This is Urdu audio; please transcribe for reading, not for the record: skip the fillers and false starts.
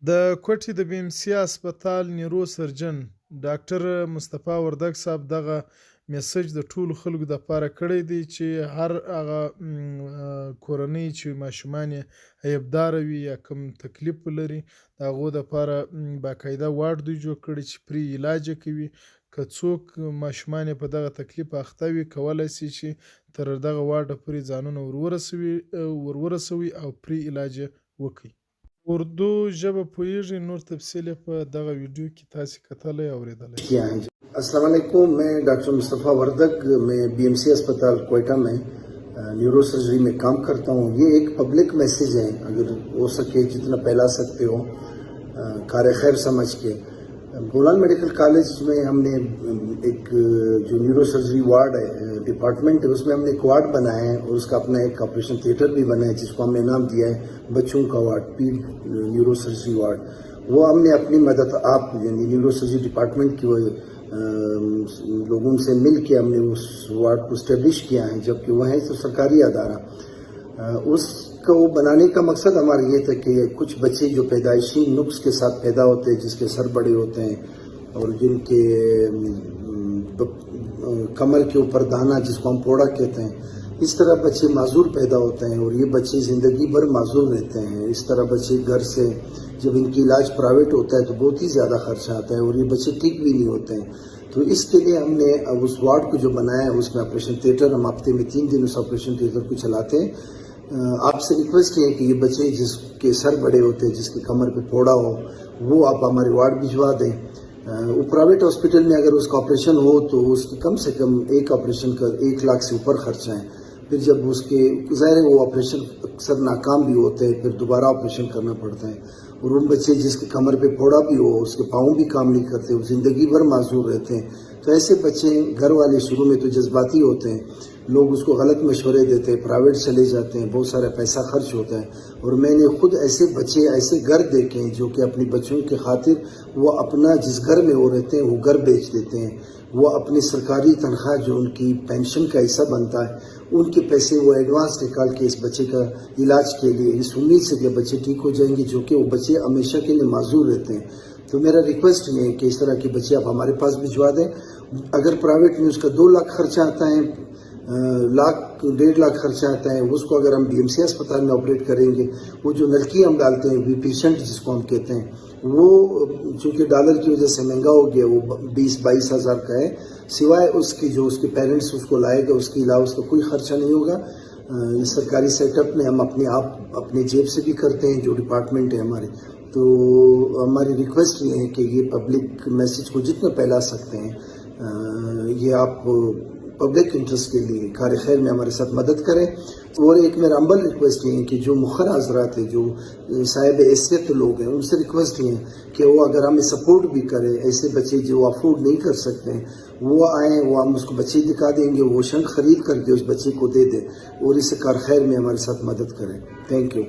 د کوټې د بي ام سي هسپتال نیورو سرجن ډاکټر مصطفی وردګ صاحب دغه میسج د ټولو خلکو دپاره کړی دی چې هر هغه کورنۍ چې ماشومان یې عیبداره وي یا کوم تکلیف ولري د هغو دپاره باقاعده وارډ دوی جوړ کړی چې پرې علاج یې کوي. که څوک ماشومان یې په دغه تکلیف اخته وي کولی سي چې تر دغه وارډه پورې ځانونه ورورسوي او پرې علاج یې وکړي. اردو ژبه پوهیږي، نور تفصیل یې په دغه ویډیو کې تاسې کتلی او اورېدلی. السلام علیکم، میں ڈاکٹر مصطفی وردگ، میں بی ایم سی اسپتال کوئٹہ میں نیورو سرجری میں کام کرتا ہوں. یہ ایک پبلک میسیج ہے، اگر ہو سکے جتنا پھیلا سکتے ہو کار خیر سمجھ کے. بولان میڈیکل کالج میں ہم نے ایک جو نیورو سرجری وارڈ ہے ڈپارٹمنٹ ہے، اس میں ہم نے ایک وارڈ بنایا ہے اور اس کا اپنا ایک آپریشن تھیٹر بھی بنا ہے جس کو ہم نے نام دیا ہے بچوں کا وارڈ، نیورو سرجری وارڈ. وہ ہم نے اپنی مدد آپ یعنی نیورو سرجری ڈپارٹمنٹ کی لوگوں سے مل کے ہم نے اس وارڈ کو اسٹیبلش کیا ہے، جبکہ وہ ہے تو سرکاری ادارہ. اس کو بنانے کا مقصد ہمارا یہ تھا کہ کچھ بچے جو پیدائشی نقص کے ساتھ پیدا ہوتے ہیں، جس کے سر بڑے ہوتے ہیں اور جن کے کمر کے اوپر دانا جس کو ہم پوڑا کہتے ہیں، اس طرح بچے معذور پیدا ہوتے ہیں اور یہ بچے زندگی بھر معذور رہتے ہیں. اس طرح بچے گھر سے جب ان کی علاج پرائیویٹ ہوتا ہے تو بہت ہی زیادہ خرچہ آتا ہے اور یہ بچے ٹھیک بھی نہیں ہوتے ہیں. تو اس کے لیے ہم نے اس وارڈ کو جو بنایا ہے اس میں آپریشن تھیٹر، ہم ہفتے میں 3 دن اس آپریشن تھیٹر کو چلاتے ہیں. آپ سے ریکویسٹ ہے کہ یہ بچے جس کے سر بڑے ہوتے ہیں، جس کے کمر پہ پھوڑا ہو، وہ آپ ہمارے وارڈ بھجوا دیں. وہ پرائیویٹ ہاسپٹل میں اگر اس کا آپریشن ہو تو اس کی کم سے کم ایک آپریشن کا 1 لاکھ سے اوپر خرچہ ہے. پھر جب اس کے ظاہر ہے وہ آپریشن اکثر ناکام بھی ہوتے ہیں، پھر دوبارہ آپریشن کرنا پڑتا ہے. اور ان بچے جس کے کمر پہ پھوڑا بھی ہو، اس کے پاؤں بھی کام نہیں کرتے، وہ زندگی بھر معذور رہتے ہیں. تو ایسے بچے گھر والے شروع میں تو جذباتی ہوتے ہیں، لوگ اس کو غلط مشورے دیتے ہیں، پرائیویٹ چلے جاتے ہیں، بہت سارا پیسہ خرچ ہوتا ہے. اور میں نے خود ایسے بچے ایسے گھر دیکھے ہیں جو کہ اپنی بچوں کی خاطر وہ اپنا جس گھر میں وہ رہتے ہیں وہ گھر بیچ دیتے ہیں. وہ اپنی سرکاری تنخواہ جو ان کی پینشن کا حصہ بنتا ہے ان کے پیسے وہ ایڈوانس نکال کے اس بچے کا علاج کے لیے اس امید سے کہ بچے ٹھیک ہو جائیں گے، جو کہ وہ بچے ہمیشہ کے لیے معذور رہتے ہیں. تو میرا ریکویسٹ یہ ہے کہ اس طرح کے بچے آپ ہمارے پاس بھجوا دیں. اگر پرائیویٹ میں اس کا 2 لاکھ خرچہ آتا ہے، 1.5 لاکھ خرچہ آتا ہے، اس کو اگر ہم بی ایم سی اسپتال میں آپریٹ کریں گے، وہ جو نلکی ہم ڈالتے ہیں وی پیشنٹ جس کو ہم کہتے ہیں، وہ چونکہ ڈالر کی وجہ سے مہنگا ہو گیا، وہ 20-22 ہزار کا ہے. سوائے اس کی جو اس کے پیرنٹس اس کو لائے گا، اس کے علاوہ اس کا کوئی خرچہ نہیں ہوگا. یہ سرکاری سیٹ اپ میں ہم اپنے جیب سے بھی کرتے ہیں جو ڈپارٹمنٹ ہے ہمارے. تو ہماری ریکویسٹ یہ ہے کہ یہ پبلک میسج کو جتنا پھیلا سکتے ہیں یہ آپ پبلک انٹرسٹ کے لیے کار خیر میں ہمارے ساتھ مدد کریں. اور ایک میرا ہمبل ریکویسٹ یہ ہے کہ جو مؤخر حضرات ہیں، جو صاحب حیثیت لوگ ہیں، ان سے ریکویسٹ یہ ہے کہ وہ اگر ہمیں سپورٹ بھی کریں، ایسے بچے جو افورڈ نہیں کر سکتے ہیں وہ آئیں، وہ ہم اس کو بچے دکھا دیں گے، وہ شنک خرید کر کے اس بچے کو دے دیں اور اسے کار خیر میں ہمارے ساتھ مدد کریں. Thank you.